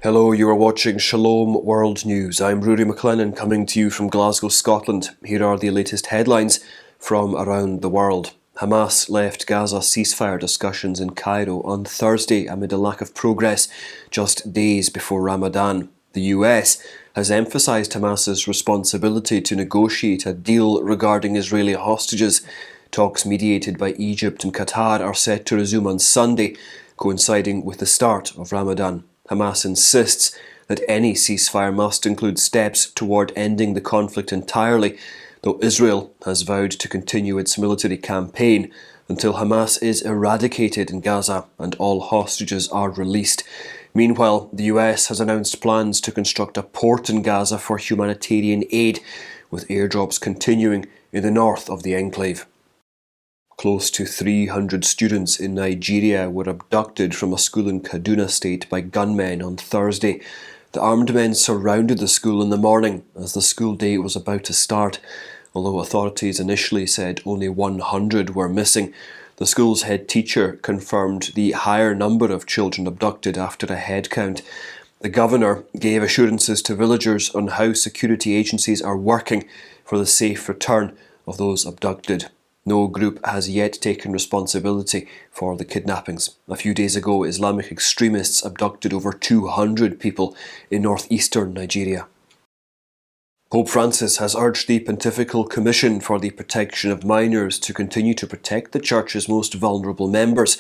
Hello, you are watching Shalom World News. I'm Rory McLennan coming to you from Glasgow, Scotland. Here are the latest headlines from around the world. Hamas left Gaza ceasefire discussions in Cairo on Thursday amid a lack of progress just days before Ramadan. The US has emphasised Hamas's responsibility to negotiate a deal regarding Israeli hostages. Talks mediated by Egypt and Qatar are set to resume on Sunday, coinciding with the start of Ramadan. Hamas insists that any ceasefire must include steps toward ending the conflict entirely, though Israel has vowed to continue its military campaign until Hamas is eradicated in Gaza and all hostages are released. Meanwhile, the US has announced plans to construct a port in Gaza for humanitarian aid, with airdrops continuing in the north of the enclave. Close to 300 students in Nigeria were abducted from a school in Kaduna state by gunmen on Thursday. The armed men surrounded the school in the morning as the school day was about to start. Although authorities initially said only 100 were missing, the school's head teacher confirmed the higher number of children abducted after a head count. The governor gave assurances to villagers on how security agencies are working for the safe return of those abducted. No group has yet taken responsibility for the kidnappings. A few days ago, Islamic extremists abducted over 200 people in northeastern Nigeria. Pope Francis has urged the Pontifical Commission for the Protection of Minors to continue to protect the Church's most vulnerable members.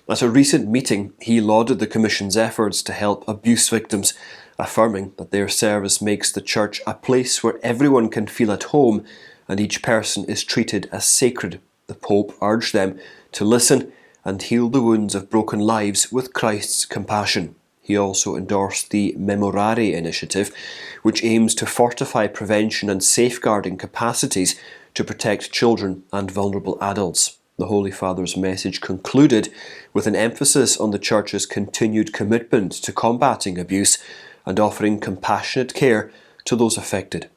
At a recent meeting, he lauded the Commission's efforts to help abuse victims, affirming that their service makes the Church a place where everyone can feel at home and each person is treated as sacred. The Pope urged them to listen and heal the wounds of broken lives with Christ's compassion. He also endorsed the Memorare initiative, which aims to fortify prevention and safeguarding capacities to protect children and vulnerable adults. The Holy Father's message concluded with an emphasis on the Church's continued commitment to combating abuse and offering compassionate care to those affected.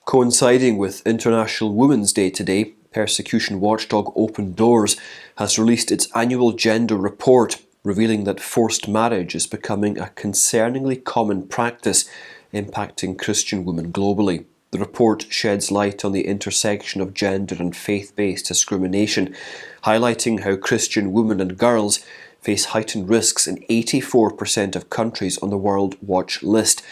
Coinciding with International Women's Day today, persecution watchdog Open Doors has released its annual gender report, revealing that forced marriage is becoming a concerningly common practice impacting Christian women globally. The report sheds light on the intersection of gender and faith-based discrimination, highlighting how Christian women and girls face heightened risks in 84% of countries on the World Watch list.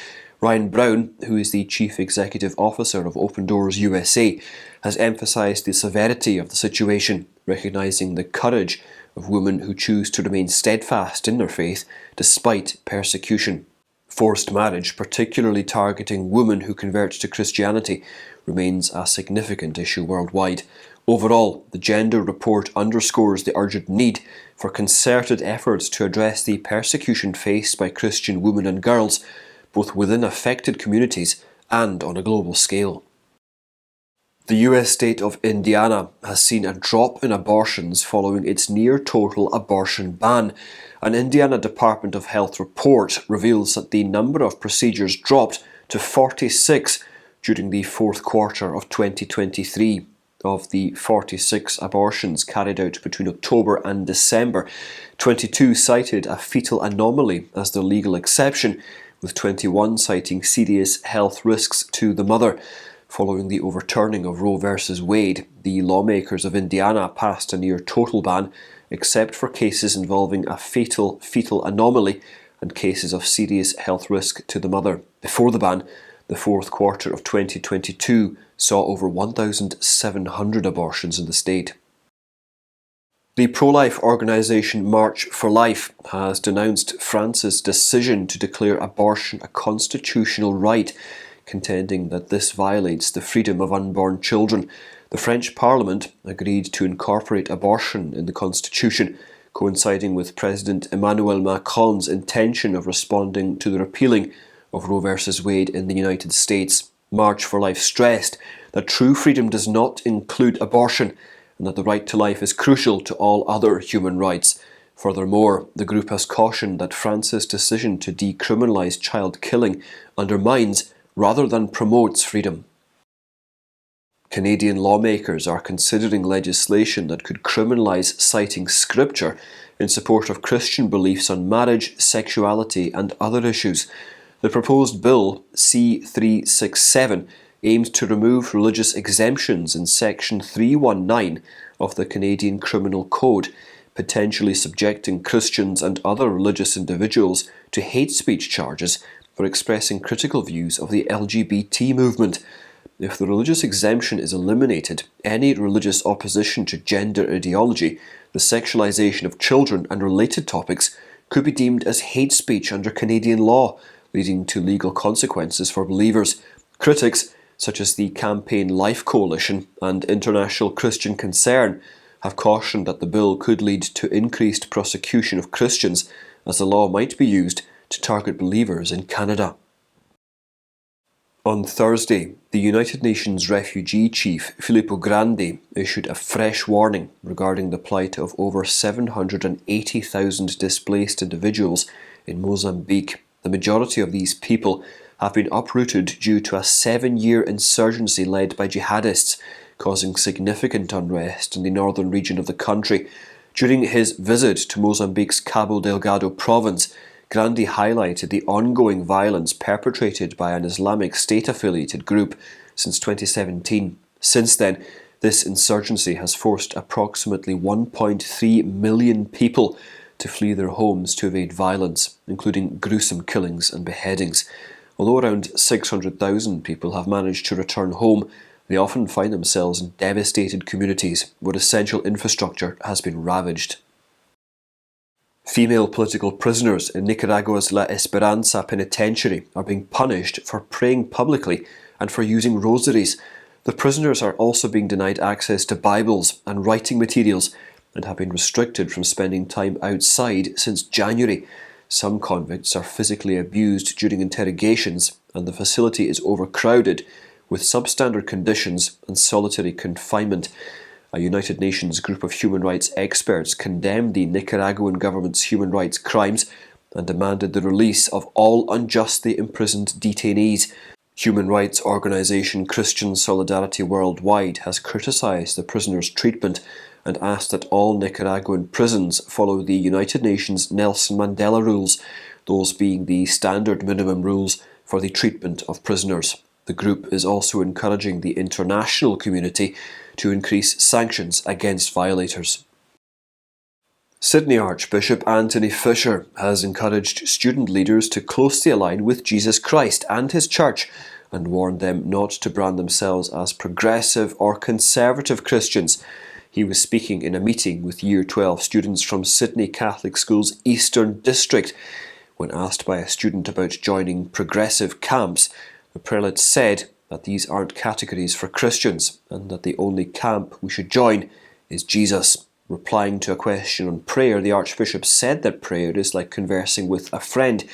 Ryan Brown, who is the Chief Executive Officer of Open Doors USA, has emphasised the severity of the situation, recognising the courage of women who choose to remain steadfast in their faith despite persecution. Forced marriage, particularly targeting women who convert to Christianity, remains a significant issue worldwide. Overall, the gender report underscores the urgent need for concerted efforts to address the persecution faced by Christian women and girls, both within affected communities and on a global scale. The US state of Indiana has seen a drop in abortions following its near-total abortion ban. An Indiana Department of Health report reveals that the number of procedures dropped to 46 during the fourth quarter of 2023. Of the 46 abortions carried out between October and December, 22 cited a fetal anomaly as their legal exception, with 21 citing serious health risks to the mother. Following the overturning of Roe v. Wade, the lawmakers of Indiana passed a near-total ban, except for cases involving a fatal fetal anomaly and cases of serious health risk to the mother. Before the ban, the fourth quarter of 2022 saw over 1,700 abortions in the state. The pro-life organisation March for Life has denounced France's decision to declare abortion a constitutional right, contending that this violates the freedom of unborn children. The French Parliament agreed to incorporate abortion in the constitution, coinciding with President Emmanuel Macron's intention of responding to the repealing of Roe v. Wade in the United States. March for Life stressed that true freedom does not include abortion, and that the right to life is crucial to all other human rights. Furthermore, the group has cautioned that France's decision to decriminalise child killing undermines rather than promotes freedom. Canadian lawmakers are considering legislation that could criminalise citing scripture in support of Christian beliefs on marriage, sexuality and other issues. The proposed bill, C367, aims to remove religious exemptions in Section 319 of the Canadian Criminal Code, potentially subjecting Christians and other religious individuals to hate speech charges for expressing critical views of the LGBT movement. If the religious exemption is eliminated, any religious opposition to gender ideology, the sexualization of children and related topics could be deemed as hate speech under Canadian law, leading to legal consequences for believers. Critics, such as the Campaign Life Coalition and International Christian Concern, have cautioned that the bill could lead to increased prosecution of Christians, as the law might be used to target believers in Canada. On Thursday, the United Nations Refugee Chief Filippo Grandi issued a fresh warning regarding the plight of over 780,000 displaced individuals in Mozambique. The majority of these people have been uprooted due to a 7-year insurgency led by jihadists, causing significant unrest in the northern region of the country. During his visit to Mozambique's Cabo Delgado province, Grandi highlighted the ongoing violence perpetrated by an Islamic State-affiliated group since 2017. Since then, this insurgency has forced approximately 1.3 million people to flee their homes to evade violence, including gruesome killings and beheadings. Although around 600,000 people have managed to return home, they often find themselves in devastated communities where essential infrastructure has been ravaged. Female political prisoners in Nicaragua's La Esperanza penitentiary are being punished for praying publicly and for using rosaries. The prisoners are also being denied access to Bibles and writing materials and have been restricted from spending time outside since January. Some convicts are physically abused during interrogations, and the facility is overcrowded with substandard conditions and solitary confinement. A United Nations group of human rights experts condemned the Nicaraguan government's human rights crimes and demanded the release of all unjustly imprisoned detainees. Human rights organisation Christian Solidarity Worldwide has criticised the prisoners' treatment and asked that all Nicaraguan prisons follow the United Nations Nelson Mandela rules, those being the standard minimum rules for the treatment of prisoners. The group is also encouraging the international community to increase sanctions against violators. Sydney Archbishop Anthony Fisher has encouraged student leaders to closely align with Jesus Christ and his church and warned them not to brand themselves as progressive or conservative Christians. He was speaking in a meeting with Year 12 students from Sydney Catholic School's Eastern District. When asked by a student about joining progressive camps, the prelate said that these aren't categories for Christians and that the only camp we should join is Jesus. Replying to a question on prayer, the Archbishop said that prayer is like conversing with a friend.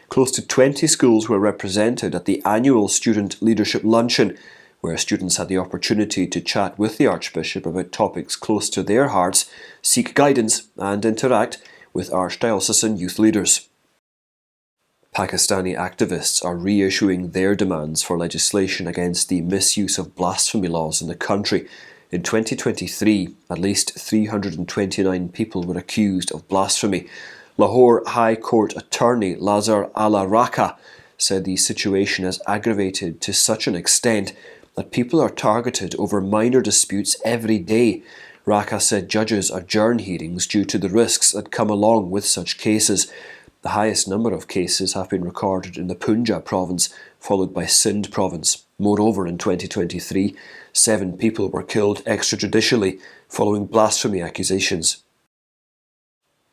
Close to 20 schools were represented at the annual Student Leadership Luncheon, where students had the opportunity to chat with the Archbishop about topics close to their hearts, seek guidance and interact with Archdiocesan youth leaders. Pakistani activists are reissuing their demands for legislation against the misuse of blasphemy laws in the country. In 2023, at least 329 people were accused of blasphemy. Lahore High Court attorney Lazar Ala Raqqa said the situation has aggravated to such an extent that people are targeted over minor disputes every day. Raqqa said judges adjourn hearings due to the risks that come along with such cases. The highest number of cases have been recorded in the Punjab province, followed by Sindh province. Moreover, in 2023, 7 people were killed extrajudicially following blasphemy accusations.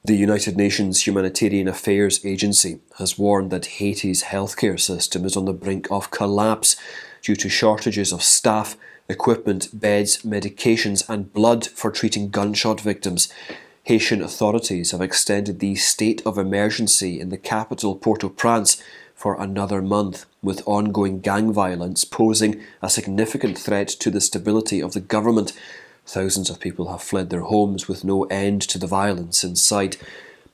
The United Nations Humanitarian Affairs Agency has warned that Haiti's healthcare system is on the brink of collapse due to shortages of staff, equipment, beds, medications and blood for treating gunshot victims. Haitian authorities have extended the state of emergency in the capital Port-au-Prince for another month, with ongoing gang violence posing a significant threat to the stability of the government. Thousands of people have fled their homes with no end to the violence in sight.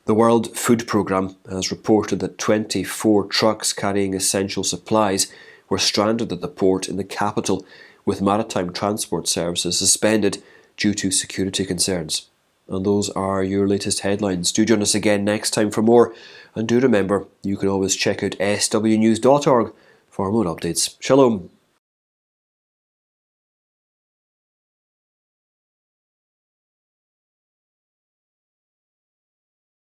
The World Food Programme has reported that 24 trucks carrying essential supplies were stranded at the port in the capital, with maritime transport services suspended due to security concerns. And those are your latest headlines. Do join us again next time for more, and do remember, you can always check out swnews.org for more updates. Shalom.